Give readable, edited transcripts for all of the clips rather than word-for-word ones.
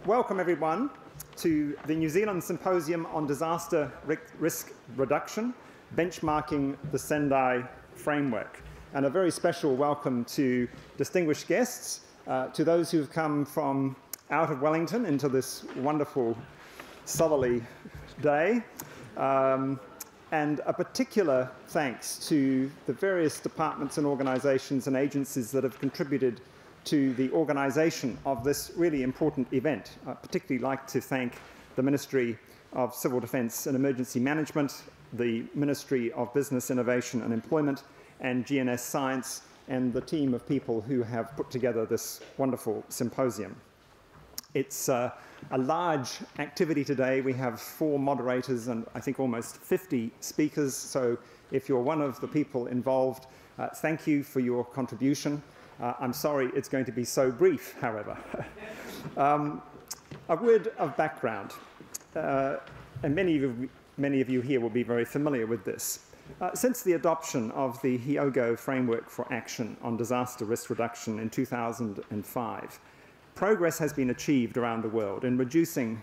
Welcome everyone to the New Zealand Symposium on Disaster Risk Reduction, benchmarking the Sendai framework. And a very special welcome to distinguished guests, to those who've come from out of Wellington into this wonderful southerly day. And a particular thanks to the various departments and organisations and agencies that have contributed to the organisation of this really important event. I'd particularly like to thank the Ministry of Civil Defence and Emergency Management, the Ministry of Business, Innovation and Employment, and GNS Science, and the team of people who have put together this wonderful symposium. It's a large activity today. We have 4 moderators and I think almost 50 speakers. So if you're one of the people involved, thank you for your contribution. I'm sorry it's going to be so brief, however. A word of background, and many of you here will be very familiar with this. Since the adoption of the Hyogo Framework for Action on Disaster Risk Reduction in 2005, progress has been achieved around the world in reducing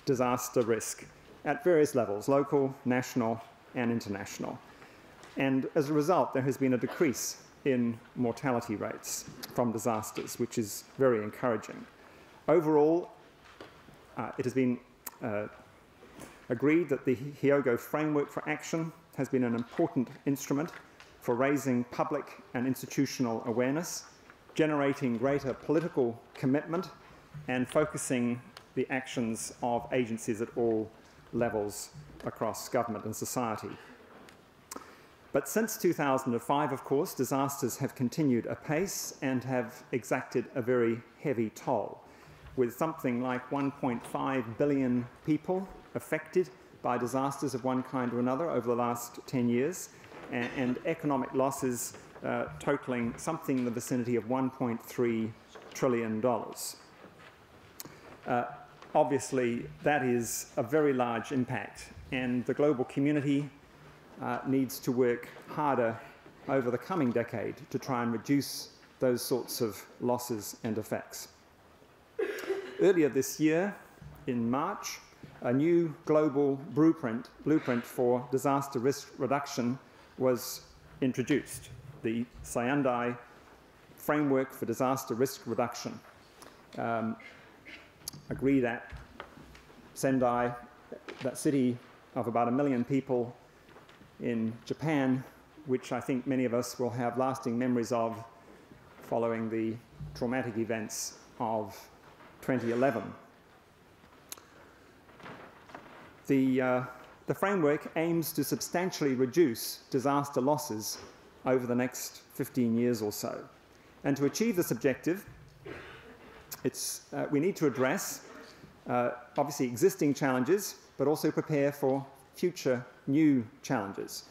disaster risk at various levels, local, national, and international. And as a result, there has been a decrease in mortality rates from disasters, which is very encouraging. Overall, it has been agreed that the Hyogo Framework for Action has been an important instrument for raising public and institutional awareness, generating greater political commitment, and focusing the actions of agencies at all levels across government and society. But since 2005, of course, disasters have continued apace and have exacted a very heavy toll, with something like 1.5 billion people affected by disasters of one kind or another over the last 10 years, and economic losses totaling something in the vicinity of $1.3 trillion. Obviously, that is a very large impact, and the global community needs to work harder over the coming decade to try and reduce those sorts of losses and effects. Earlier this year, in March, a new global blueprint for disaster risk reduction was introduced, the Sendai Framework for Disaster Risk Reduction. Agree that Sendai, that city of about 1 million people in Japan, which I think many of us will have lasting memories of following the traumatic events of 2011. The framework aims to substantially reduce disaster losses over the next 15 years or so. And to achieve this objective, we need to address obviously existing challenges, but also prepare for future new challenges.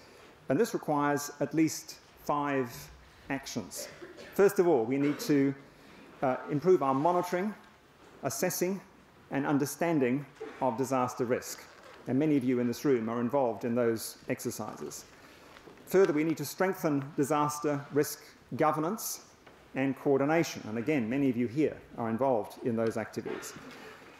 And this requires at least 5 actions. First of all, we need to improve our monitoring, assessing, and understanding of disaster risk. And many of you in this room are involved in those exercises. Further, we need to strengthen disaster risk governance and coordination. And again, many of you here are involved in those activities.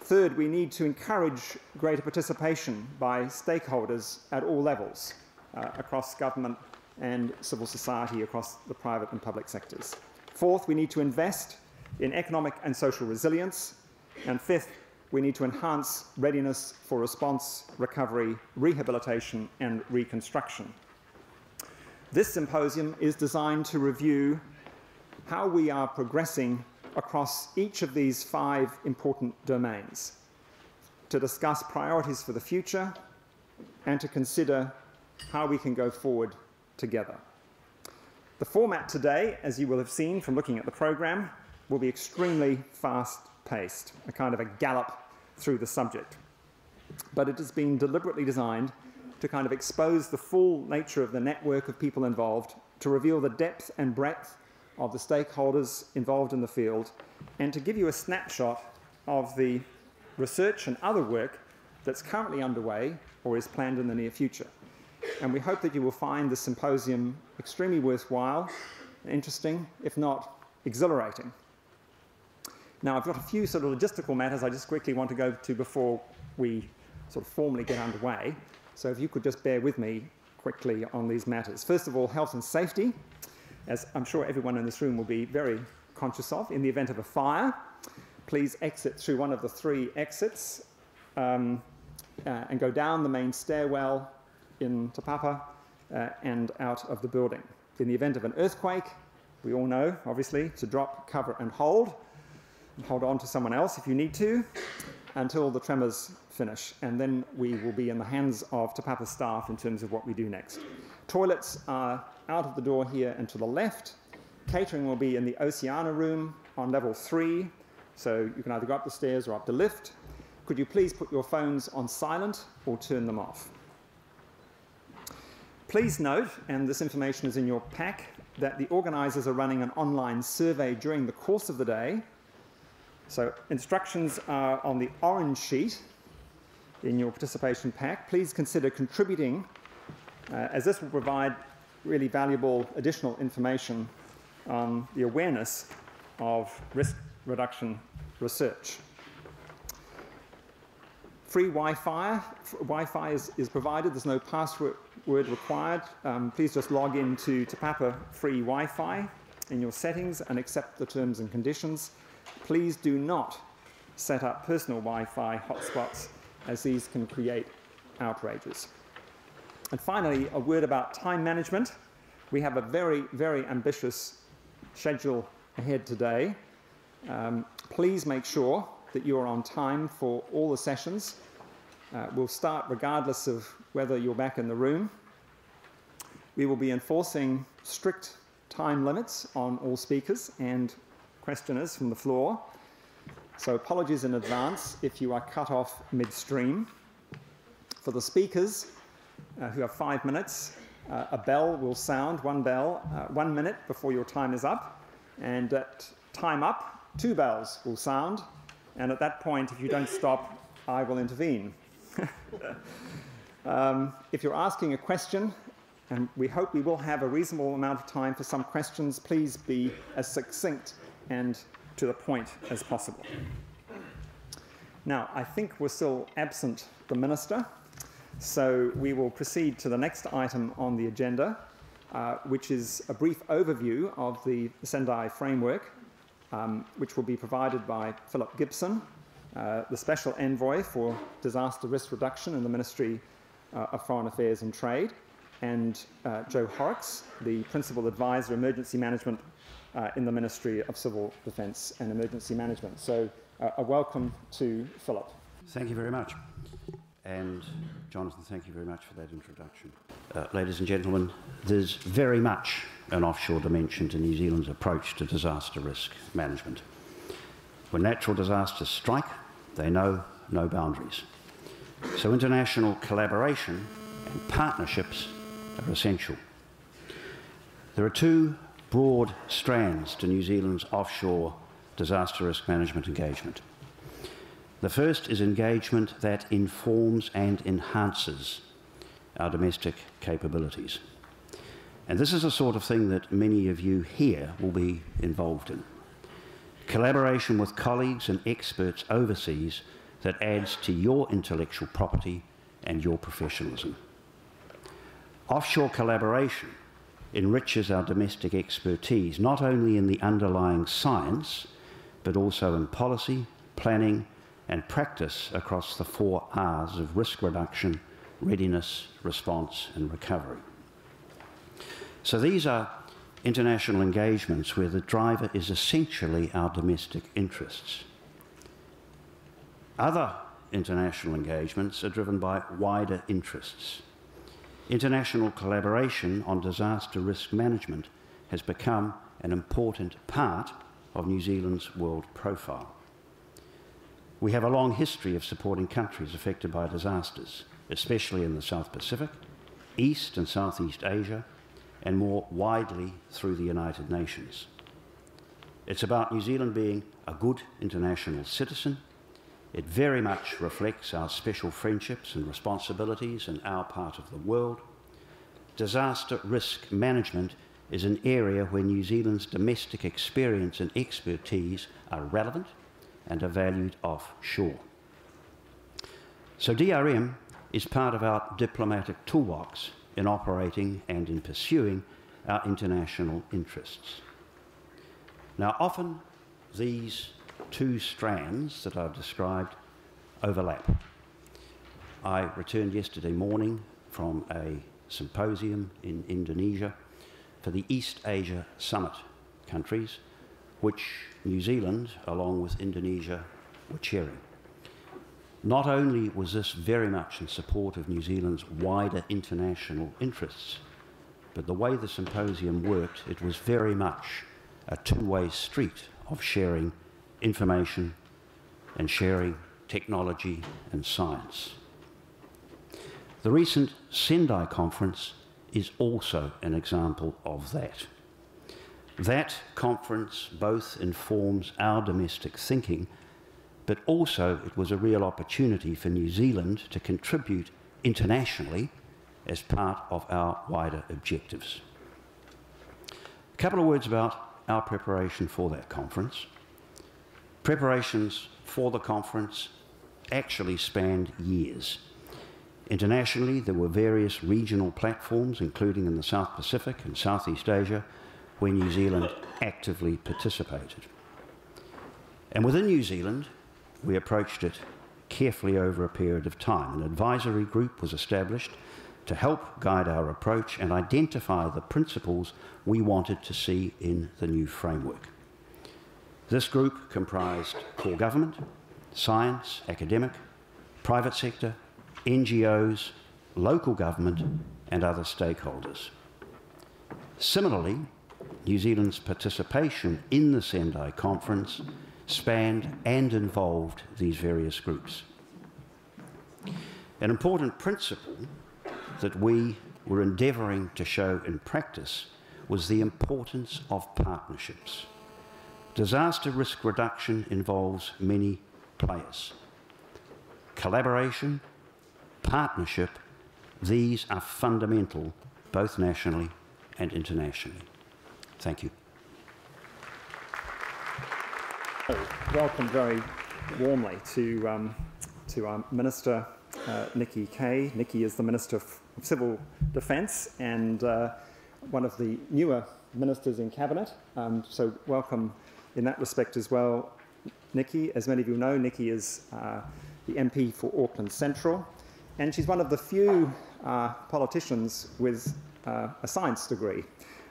Third, we need to encourage greater participation by stakeholders at all levels, across government and civil society, across the private and public sectors. Fourth, we need to invest in economic and social resilience. And fifth, we need to enhance readiness for response, recovery, rehabilitation, and reconstruction. This symposium is designed to review how we are progressing across each of these 5 important domains, to discuss priorities for the future, and to consider how we can go forward together. The format today, as you will have seen from looking at the program, will be extremely fast-paced, a kind of a gallop through the subject. But it has been deliberately designed to kind of expose the full nature of the network of people involved, to reveal the depth and breadth of the stakeholders involved in the field, and to give you a snapshot of the research and other work that's currently underway or is planned in the near future. And we hope that you will find the symposium extremely worthwhile, interesting, if not exhilarating. Now, I've got a few sort of logistical matters I just quickly want to go to before we sort of formally get underway. So if you could just bear with me quickly on these matters. First of all, health and safety, as I'm sure everyone in this room will be very conscious of. In the event of a fire, please exit through one of the 3 exits and go down the main stairwell in Te Papa and out of the building. In the event of an earthquake, we all know, obviously, to drop, cover and hold on to someone else if you need to, until the tremors finish, and then we will be in the hands of Te Papa staff in terms of what we do next. Toilets are out of the door here and to the left. Catering will be in the Oceana room on level 3, so you can either go up the stairs or up the lift. Could you please put your phones on silent or turn them off? Please note, and this information is in your pack, that the organisers are running an online survey during the course of the day. So instructions are on the orange sheet in your participation pack. Please consider contributing, as this will provide really valuable additional information on the awareness of risk reduction research. Free Wi-Fi. Wi-Fi is provided. There's no password required. Please just log into Te Papa free Wi-Fi in your settings and accept the terms and conditions. Please do not set up personal Wi-Fi hotspots, as these can create outrages. And finally, a word about time management. We have a very, very ambitious schedule ahead today. Please make sure that you are on time for all the sessions. We'll start regardless of whether you're back in the room. We will be enforcing strict time limits on all speakers and questioners from the floor. So apologies in advance if you are cut off midstream. For the speakers who have 5 minutes, a bell will sound, one bell, 1 minute before your time is up. And at time up, 2 bells will sound. And at that point, if you don't stop, I will intervene. If you're asking a question, and we hope we will have a reasonable amount of time for some questions, please be as succinct and to the point as possible. Now, I think we're still absent the Minister, so we will proceed to the next item on the agenda, which is a brief overview of the Sendai framework, which will be provided by Phillip Gibson, the Special Envoy for Disaster Risk Reduction in the Ministry of Foreign Affairs and Trade, and Joe Horrocks, the Principal Advisor Emergency Management in the Ministry of Civil Defence and Emergency Management. So a welcome to Phillip. Thank you very much. And Jonathan, thank you very much for that introduction. Ladies and gentlemen, there's very much an offshore dimension to New Zealand's approach to disaster risk management. When natural disasters strike, they know no boundaries. So international collaboration and partnerships are essential. There are 2 broad strands to New Zealand's offshore disaster risk management engagement. The first is engagement that informs and enhances our domestic capabilities. And this is the sort of thing that many of you here will be involved in. Collaboration with colleagues and experts overseas that adds to your intellectual property and your professionalism. Offshore collaboration enriches our domestic expertise, not only in the underlying science, but also in policy, planning, and practice across the 4 R's of risk reduction, readiness, response, and recovery. So these are international engagements where the driver is essentially our domestic interests. Other international engagements are driven by wider interests. International collaboration on disaster risk management has become an important part of New Zealand's world profile. We have a long history of supporting countries affected by disasters, especially in the South Pacific, East and Southeast Asia, and more widely through the United Nations. It's about New Zealand being a good international citizen. It very much reflects our special friendships and responsibilities in our part of the world. Disaster risk management is an area where New Zealand's domestic experience and expertise are relevant and are valued offshore. So DRM is part of our diplomatic toolbox in operating and in pursuing our international interests. Now, often these two strands that I've described overlap. I returned yesterday morning from a symposium in Indonesia for the East Asia Summit countries, which New Zealand, along with Indonesia, were chairing. Not only was this very much in support of New Zealand's wider international interests, but the way the symposium worked, it was very much a two-way street of sharing information and sharing technology and science. The recent Sendai conference is also an example of that. That conference both informs our domestic thinking, but also it was a real opportunity for New Zealand to contribute internationally as part of our wider objectives. A couple of words about our preparation for that conference. Preparations for the conference actually spanned years. Internationally, there were various regional platforms, including in the South Pacific and Southeast Asia, where New Zealand actively participated. And within New Zealand, we approached it carefully over a period of time. An advisory group was established to help guide our approach and identify the principles we wanted to see in the new framework. This group comprised core government, science, academic, private sector, NGOs, local government, and other stakeholders. Similarly, New Zealand's participation in the Sendai conference spanned and involved these various groups. An important principle that we were endeavouring to show in practice was the importance of partnerships. Disaster risk reduction involves many players. Collaboration, partnership, these are fundamental both nationally and internationally. Thank you. Welcome very warmly to our Minister, Nikki Kaye. Nikki is the Minister of Civil Defence and one of the newer ministers in Cabinet. So welcome in that respect as well, Nikki. As many of you know, Nikki is the MP for Auckland Central, and she's one of the few politicians with a science degree.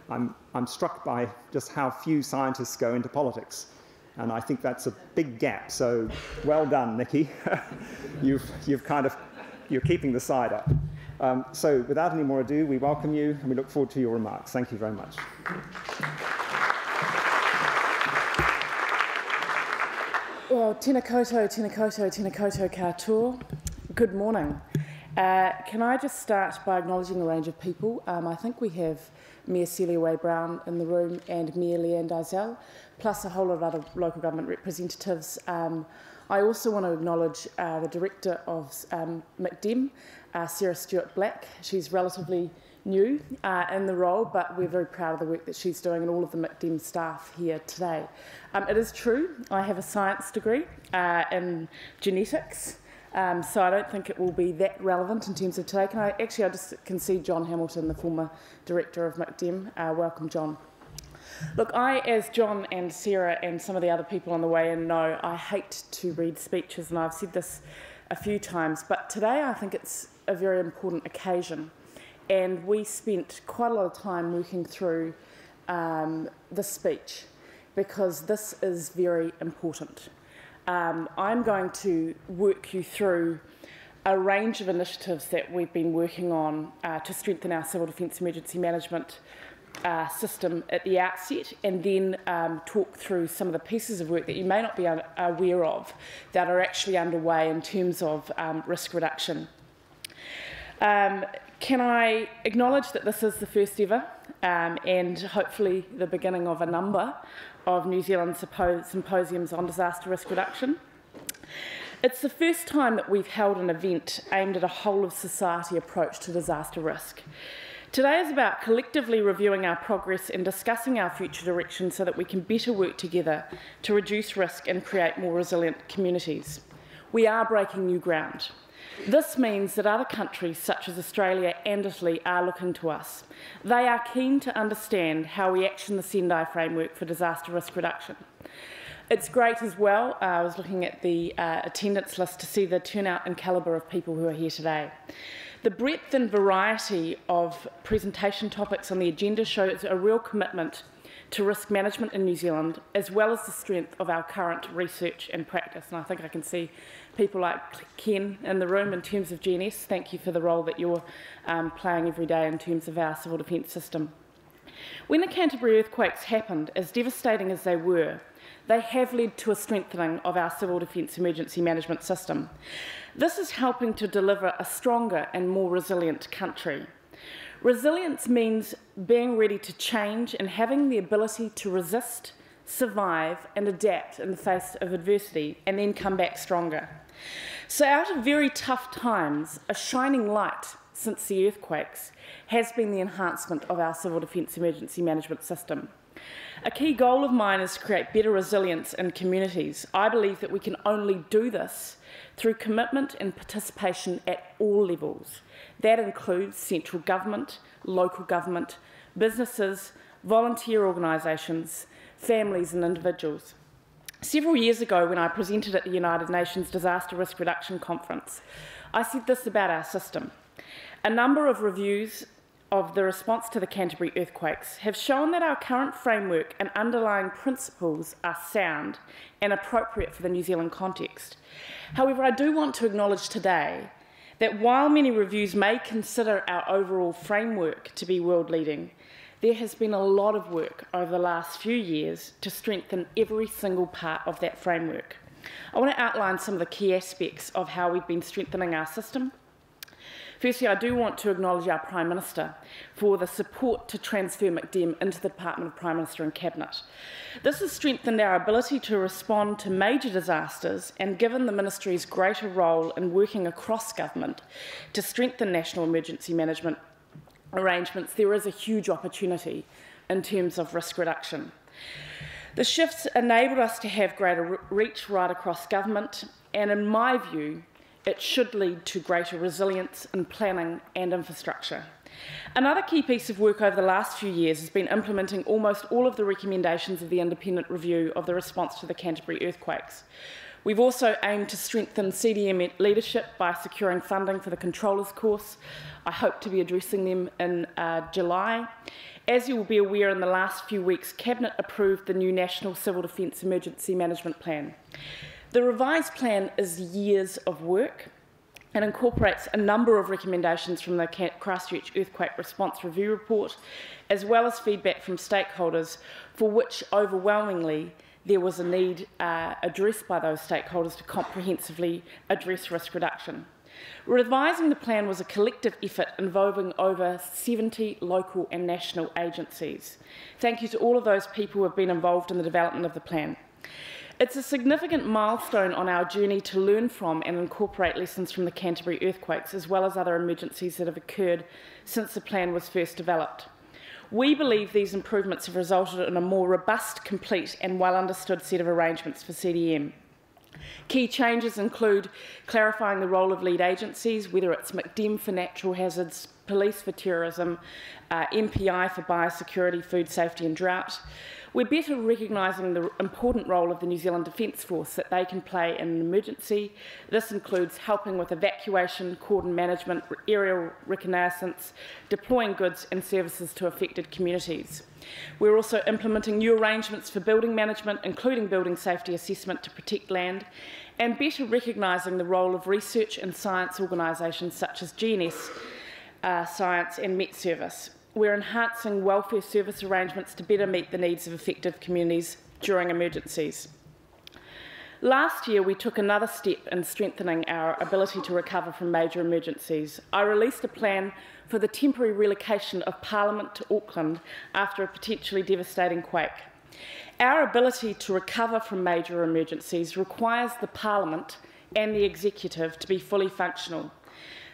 I'm struck by just how few scientists go into politics. And I think that's a big gap. So well done, Nikki. you're keeping the side up. So without any more ado, we welcome you and we look forward to your remarks. Thank you very much. Well, tēnā koutou, tēnā koutou, tēnā koutou katoa. Good morning. Can I just start by acknowledging a range of people? I think we have Mayor Celia Way-Brown in the room and Mayor Leanne Dizell, plus a whole lot of other local government representatives. I also want to acknowledge the Director of MCDEM, Sarah Stewart-Black. She's relatively new in the role, but we're very proud of the work that she's doing and all of the MCDEM staff here today. It is true, I have a science degree in genetics, so I don't think it will be that relevant in terms of today. I just can see John Hamilton, the former Director of MCDEM. Welcome, John. Look, as John and Sarah and some of the other people on the way in know, I hate to read speeches, and I've said this a few times, but today I think it's a very important occasion. And we spent quite a lot of time working through this speech because this is very important. I'm going to work you through a range of initiatives that we've been working on to strengthen our civil defence emergency management system at the outset, and then talk through some of the pieces of work that you may not be aware of that are actually underway in terms of risk reduction. Can I acknowledge that this is the first ever and hopefully the beginning of a number of New Zealand symposiums on disaster risk reduction. It's the first time that we've held an event aimed at a whole of society approach to disaster risk. Today is about collectively reviewing our progress and discussing our future direction so that we can better work together to reduce risk and create more resilient communities. We are breaking new ground. This means that other countries such as Australia and Italy are looking to us. They are keen to understand how we action the Sendai framework for disaster risk reduction. It's great as well, I was looking at the attendance list to see the turnout and calibre of people who are here today. The breadth and variety of presentation topics on the agenda shows a real commitment to risk management in New Zealand, as well as the strength of our current research and practice. And I think I can see people like Ken in the room in terms of GNS. Thank you for the role that you're playing every day in terms of our civil defence system. When the Canterbury earthquakes happened, as devastating as they were, they have led to a strengthening of our civil defence emergency management system. This is helping to deliver a stronger and more resilient country. Resilience means being ready to change and having the ability to resist, survive and adapt in the face of adversity and then come back stronger. So out of very tough times, a shining light since the earthquakes has been the enhancement of our civil defence emergency management system. A key goal of mine is to create better resilience in communities. I believe that we can only do this through commitment and participation at all levels. That includes central government, local government, businesses, volunteer organisations, families and individuals. Several years ago, when I presented at the United Nations Disaster Risk Reduction Conference, I said this about our system. A number of reviews of the response to the Canterbury earthquakes have shown that our current framework and underlying principles are sound and appropriate for the New Zealand context. However, I do want to acknowledge today that while many reviews may consider our overall framework to be world-leading, there has been a lot of work over the last few years to strengthen every single part of that framework. I want to outline some of the key aspects of how we've been strengthening our system. Firstly, I do want to acknowledge our Prime Minister for the support to transfer MCDEM into the Department of Prime Minister and Cabinet. This has strengthened our ability to respond to major disasters and given the Ministry's greater role in working across government to strengthen national emergency management arrangements. There is a huge opportunity in terms of risk reduction. The shifts enabled us to have greater reach right across government, and in my view, it should lead to greater resilience in planning and infrastructure. Another key piece of work over the last few years has been implementing almost all of the recommendations of the independent review of the response to the Canterbury earthquakes. We've also aimed to strengthen CDM leadership by securing funding for the Controllers course. I hope to be addressing them in July. As you will be aware, in the last few weeks, Cabinet approved the new National Civil Defence Emergency Management Plan. The revised plan is years of work and incorporates a number of recommendations from the Christchurch Earthquake Response Review Report, as well as feedback from stakeholders, for which overwhelmingly there was a need addressed by those stakeholders to comprehensively address risk reduction. Revising the plan was a collective effort involving over 70 local and national agencies. Thank you to all of those people who have been involved in the development of the plan. It's a significant milestone on our journey to learn from and incorporate lessons from the Canterbury earthquakes, as well as other emergencies that have occurred since the plan was first developed. We believe these improvements have resulted in a more robust, complete and well-understood set of arrangements for CDM. Key changes include clarifying the role of lead agencies, whether it's MCDEM for natural hazards, police for terrorism, MPI for biosecurity, food safety and drought. We're better recognising the important role of the New Zealand Defence Force that they can play in an emergency. This includes helping with evacuation, cordon management, aerial reconnaissance, deploying goods and services to affected communities. We're also implementing new arrangements for building management, including building safety assessment to protect land, and better recognising the role of research and science organisations such as GNS Science and Met Service. We're enhancing welfare service arrangements to better meet the needs of affected communities during emergencies. Last year, we took another step in strengthening our ability to recover from major emergencies. I released a plan for the temporary relocation of Parliament to Auckland after a potentially devastating quake. Our ability to recover from major emergencies requires the Parliament and the Executive to be fully functional.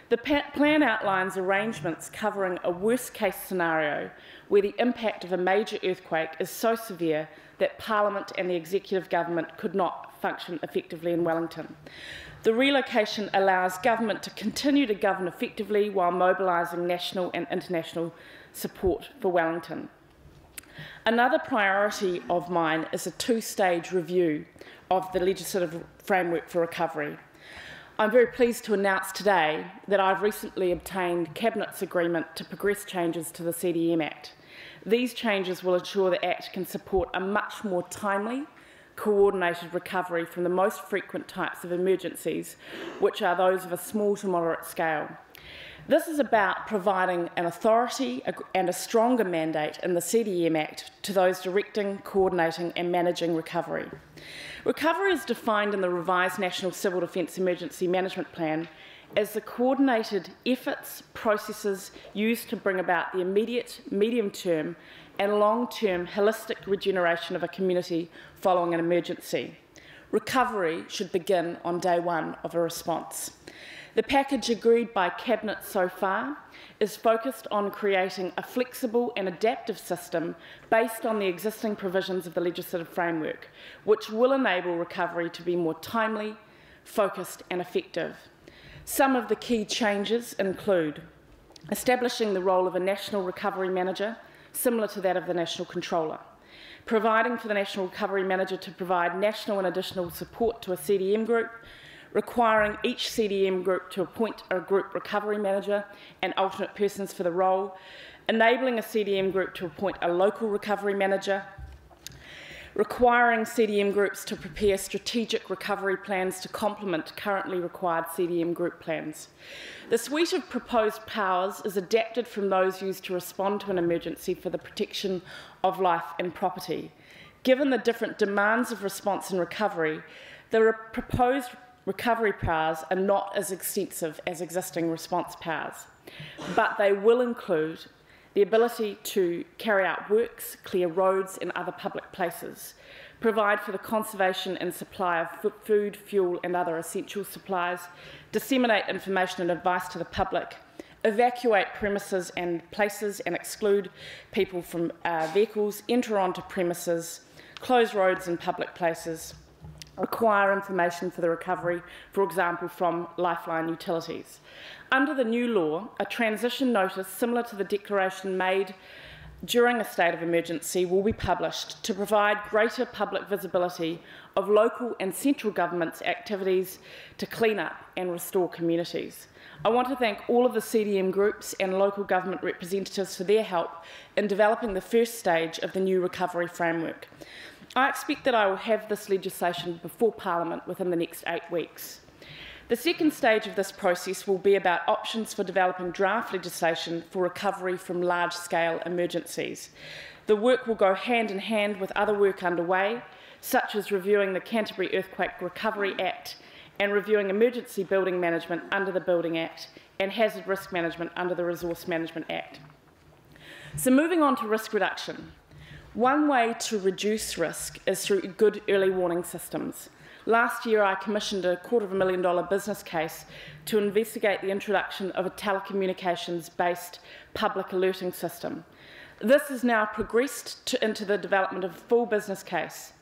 The plan outlines arrangements covering a worst-case scenario where the impact of a major earthquake is so severe that Parliament and the executive government could not function effectively in Wellington. The relocation allows government to continue to govern effectively while mobilising national and international support for Wellington. Another priority of mine is a two-stage review of the legislative framework for recovery. I'm very pleased to announce today that I've recently obtained Cabinet's agreement to progress changes to the CDM Act. These changes will ensure the Act can support a much more timely, coordinated recovery from the most frequent types of emergencies, which are those of a small to moderate scale. This is about providing an authority and a stronger mandate in the CDM Act to those directing, coordinating and managing recovery. Recovery is defined in the revised National Civil Defence Emergency Management Plan as the coordinated efforts, processes used to bring about the immediate, medium-term and long-term holistic regeneration of a community following an emergency. Recovery should begin on day one of a response. The package agreed by Cabinet so far is focused on creating a flexible and adaptive system based on the existing provisions of the legislative framework, which will enable recovery to be more timely, focused and effective. Some of the key changes include establishing the role of a National Recovery Manager, similar to that of the National Controller, providing for the National Recovery Manager to provide national and additional support to a CDM group, requiring each CDM group to appoint a group recovery manager and alternate persons for the role, enabling a CDM group to appoint a local recovery manager, requiring CDM groups to prepare strategic recovery plans to complement currently required CDM group plans. The suite of proposed powers is adapted from those used to respond to an emergency for the protection of life and property. Given the different demands of response and recovery, the proposed recovery powers are not as extensive as existing response powers, but they will include the ability to carry out works, clear roads and other public places, provide for the conservation and supply of food, fuel and other essential supplies, disseminate information and advice to the public, evacuate premises and places and exclude people from vehicles, enter onto premises, close roads and public places, require information for the recovery, for example, from lifeline utilities. Under the new law, a transition notice similar to the declaration made during a state of emergency will be published to provide greater public visibility of local and central government's activities to clean up and restore communities. I want to thank all of the CDM groups and local government representatives for their help in developing the first stage of the new recovery framework. I expect that I will have this legislation before Parliament within the next 8 weeks. The second stage of this process will be about options for developing draft legislation for recovery from large-scale emergencies. The work will go hand in hand with other work underway, such as reviewing the Canterbury Earthquake Recovery Act and reviewing emergency building management under the Building Act and hazard risk management under the Resource Management Act. So moving on to risk reduction. One way to reduce risk is through good early warning systems. Last year, I commissioned a $250,000 business case to investigate the introduction of a telecommunications-based public alerting system. This has now progressed into the development of a full business case.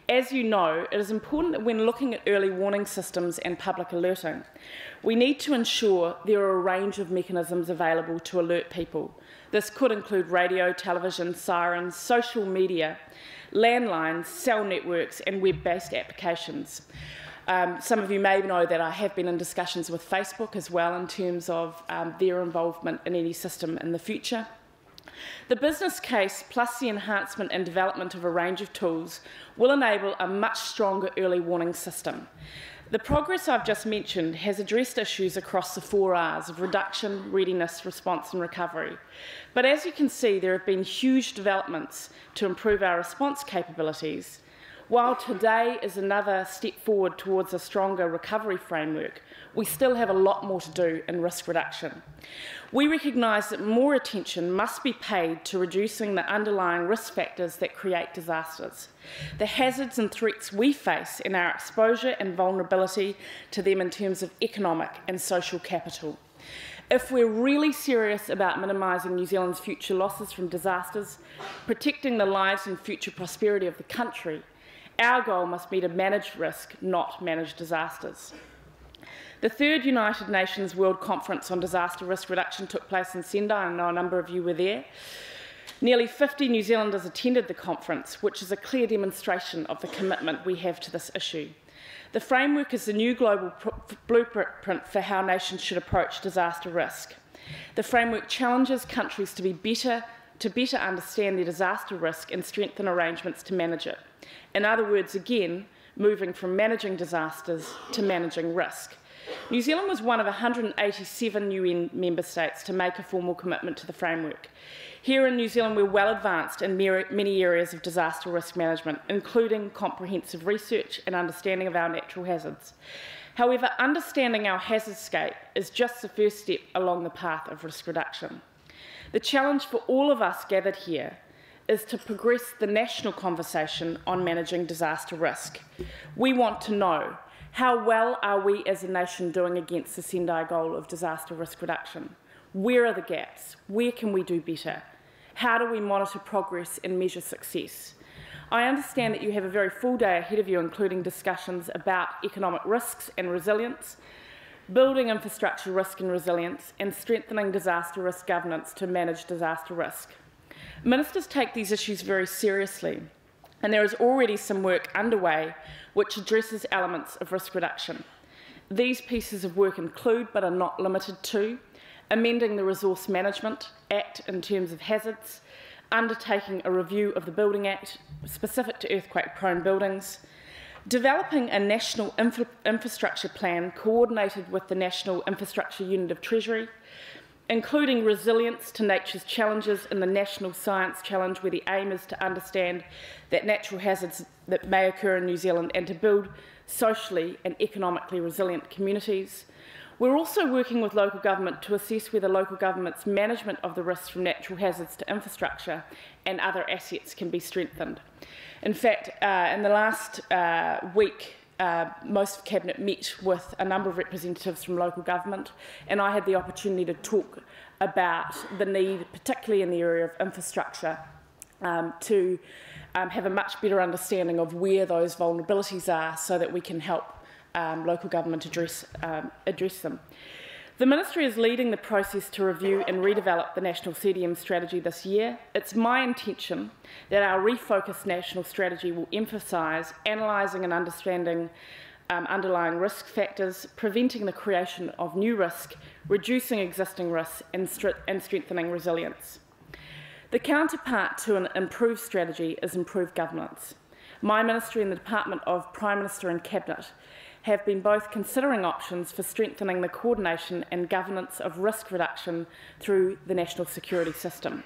As you know, it is important that when looking at early warning systems and public alerting, we need to ensure there are a range of mechanisms available to alert people. This could include radio, television, sirens, social media, landlines, cell networks and web-based applications. Some of you may know that I have been in discussions with Facebook as well in terms of their involvement in any system in the future. The business case, plus the enhancement and development of a range of tools, will enable a much stronger early warning system. The progress I've just mentioned has addressed issues across the 4 Rs of reduction, readiness, response and recovery. But as you can see, there have been huge developments to improve our response capabilities. While today is another step forward towards a stronger recovery framework, we still have a lot more to do in risk reduction. We recognise that more attention must be paid to reducing the underlying risk factors that create disasters, the hazards and threats we face in our exposure and vulnerability to them in terms of economic and social capital. If we're really serious about minimising New Zealand's future losses from disasters, protecting the lives and future prosperity of the country, our goal must be to manage risk, not manage disasters. The third United Nations World Conference on Disaster Risk Reduction took place in Sendai. I know a number of you were there. Nearly 50 New Zealanders attended the conference, which is a clear demonstration of the commitment we have to this issue. The framework is the new global blueprint for how nations should approach disaster risk. The framework challenges countries to better understand their disaster risk and strengthen arrangements to manage it. In other words, again, moving from managing disasters to managing risk. New Zealand was one of 187 UN member states to make a formal commitment to the framework. Here in New Zealand, we're well advanced in many areas of disaster risk management, including comprehensive research and understanding of our natural hazards. However, understanding our hazardscape is just the first step along the path of risk reduction. The challenge for all of us gathered here is to progress the national conversation on managing disaster risk. We want to know, how well are we as a nation doing against the Sendai goal of disaster risk reduction? Where are the gaps? Where can we do better? How do we monitor progress and measure success? I understand that you have a very full day ahead of you, including discussions about economic risks and resilience, building infrastructure risk and resilience, and strengthening disaster risk governance to manage disaster risk. Ministers take these issues very seriously, and there is already some work underway which addresses elements of risk reduction. These pieces of work include, but are not limited to, amending the Resource Management Act in terms of hazards, undertaking a review of the Building Act specific to earthquake-prone buildings, developing a national infrastructure plan coordinated with the National Infrastructure Unit of Treasury, including resilience to nature's challenges in the National Science Challenge, where the aim is to understand that natural hazards that may occur in New Zealand and to build socially and economically resilient communities. We're also working with local government to assess whether local government's management of the risks from natural hazards to infrastructure and other assets can be strengthened. In fact, in the last week, most of Cabinet met with a number of representatives from local government, and I had the opportunity to talk about the need, particularly in the area of infrastructure, to have a much better understanding of where those vulnerabilities are so that we can help local government address them. The Ministry is leading the process to review and redevelop the National CDM strategy this year. It's my intention that our refocused national strategy will emphasise analysing and understanding underlying risk factors, preventing the creation of new risk, reducing existing risks and strengthening resilience. The counterpart to an improved strategy is improved governance. My Ministry and the Department of Prime Minister and Cabinet have been both considering options for strengthening the coordination and governance of risk reduction through the national security system.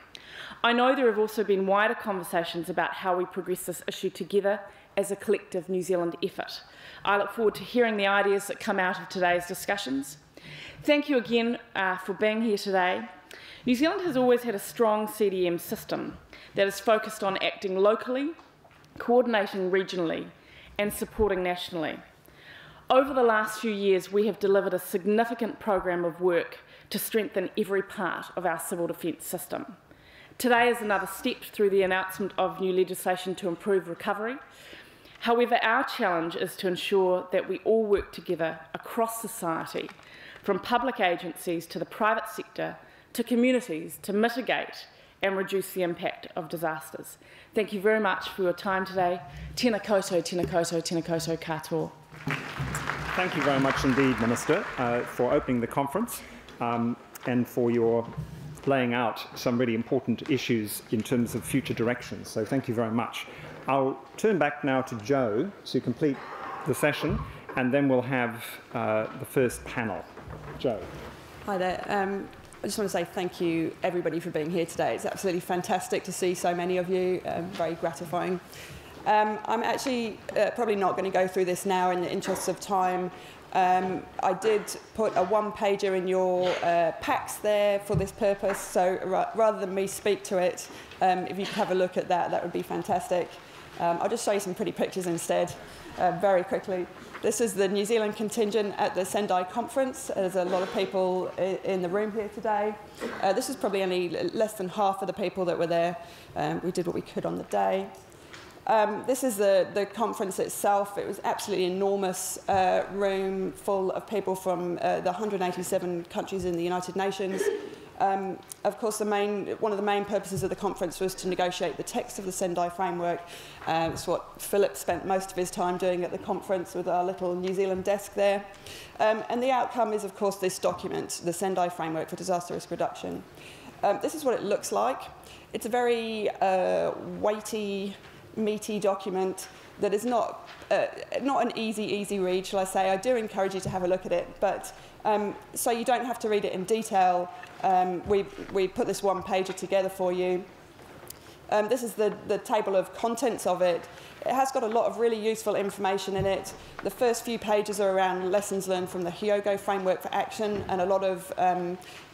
I know there have also been wider conversations about how we progress this issue together as a collective New Zealand effort. I look forward to hearing the ideas that come out of today's discussions. Thank you again for being here today. New Zealand has always had a strong CDM system that is focused on acting locally, coordinating regionally, and supporting nationally. Over the last few years, we have delivered a significant program of work to strengthen every part of our civil defence system. Today is another step through the announcement of new legislation to improve recovery. However, our challenge is to ensure that we all work together across society, from public agencies to the private sector, to communities, to mitigate and reduce the impact of disasters. Thank you very much for your time today. Tēnā koutou, tēnā koutou, tēnā koutou katoa. Thank you very much indeed, Minister, for opening the conference and for your laying out some really important issues in terms of future directions. So thank you very much. I'll turn back now to Joe to complete the session, and then we'll have the first panel. Joe. Hi there. I just want to say thank you, everybody, for being here today. It's absolutely fantastic to see so many of you, very gratifying. I'm actually probably not going to go through this now in the interests of time. I did put a one-pager in your packs there for this purpose, so rather than me speak to it, if you could have a look at that, that would be fantastic. I'll just show you some pretty pictures instead, very quickly. This is the New Zealand contingent at the Sendai conference. There's a lot of people in the room here today. This is probably only less than half of the people that were there. We did what we could on the day. This is the conference itself. It was absolutely enormous room full of people from the 187 countries in the United Nations. Of course, one of the main purposes of the conference was to negotiate the text of the Sendai framework. It's what Phillip spent most of his time doing at the conference with our little New Zealand desk there. And the outcome is, of course, this document, the Sendai Framework for Disaster Risk Reduction. This is what it looks like. It's a very weighty, meaty document that is not an easy read, shall I say. I do encourage you to have a look at it, but so you don't have to read it in detail. We put this one-pager together for you. This is the table of contents of it. It has got a lot of really useful information in it. The first few pages are around lessons learned from the Hyogo Framework for Action, and a lot of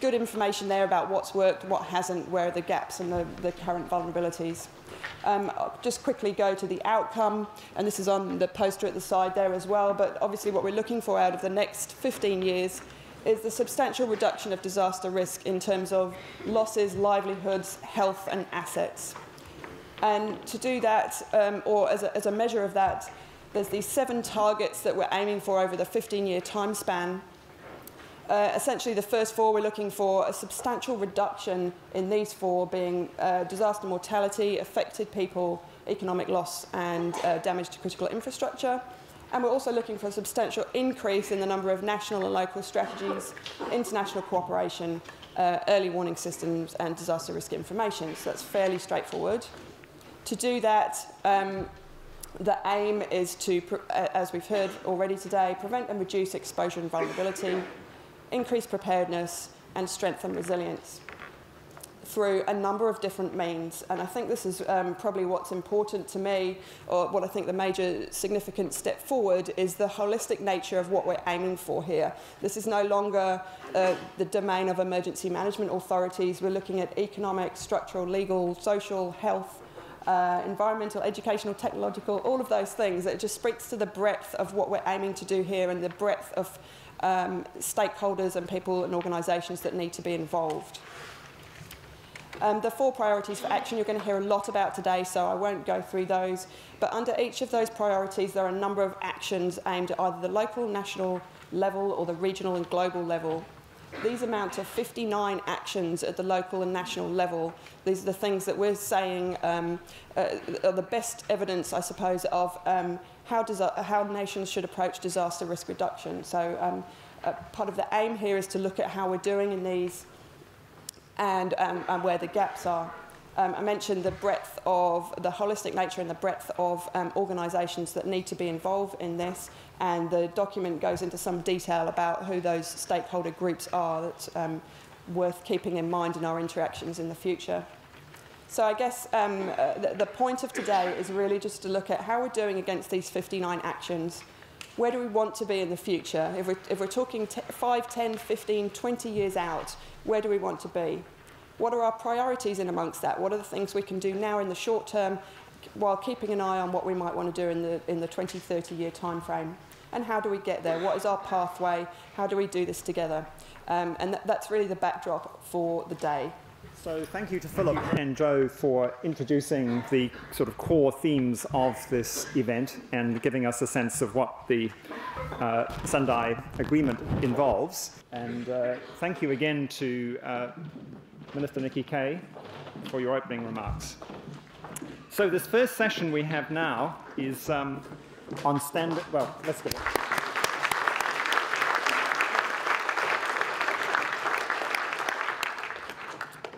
good information there about what's worked, what hasn't, where are the gaps and the current vulnerabilities. I'll just quickly go to the outcome, and this is on the poster at the side there as well, but obviously what we're looking for out of the next 15 years is the substantial reduction of disaster risk in terms of losses, livelihoods, health and assets. And to do that, or as a measure of that, there's these 7 targets that we're aiming for over the 15-year time span. Essentially, the first 4, we're looking for a substantial reduction in these 4 being disaster mortality, affected people, economic loss and damage to critical infrastructure. And we're also looking for a substantial increase in the number of national and local strategies, international cooperation, early warning systems and disaster risk information. So that's fairly straightforward. To do that, the aim is to, as we've heard already today, prevent and reduce exposure and vulnerability, increase preparedness and strengthen resilience through a number of different means. And I think this is probably what's important to me, or what I think the major significant step forward is the holistic nature of what we're aiming for here. This is no longer the domain of emergency management authorities. We're looking at economic, structural, legal, social, health, environmental, educational, technological, all of those things. It just speaks to the breadth of what we're aiming to do here and the breadth of stakeholders and people and organisations that need to be involved. The 4 priorities for action you're going to hear a lot about today, so I won't go through those. But under each of those priorities, there are a number of actions aimed at either the local, national level or the regional and global level. These amount to 59 actions at the local and national level. These are the things that we're saying are the best evidence, I suppose, of how nations should approach disaster risk reduction. So part of the aim here is to look at how we're doing in these and where the gaps are. I mentioned the breadth of the holistic nature and the breadth of organisations that need to be involved in this, and the document goes into some detail about who those stakeholder groups are that's worth keeping in mind in our interactions in the future. So I guess the point of today is really just to look at how we're doing against these 59 actions. Where do we want to be in the future? If we're talking 5, 10, 15, 20 years out, where do we want to be? What are our priorities in amongst that? What are the things we can do now in the short term while keeping an eye on what we might want to do in the 20, 30-year time frame? And how do we get there? What is our pathway? How do we do this together? And that's really the backdrop for the day. So thank you to Phillip and Joe for introducing the sort of core themes of this event and giving us a sense of what the Sendai Agreement involves. And thank you again to Minister Nikki Kaye for your opening remarks. So this first session we have now is on standard... Well, let's get it.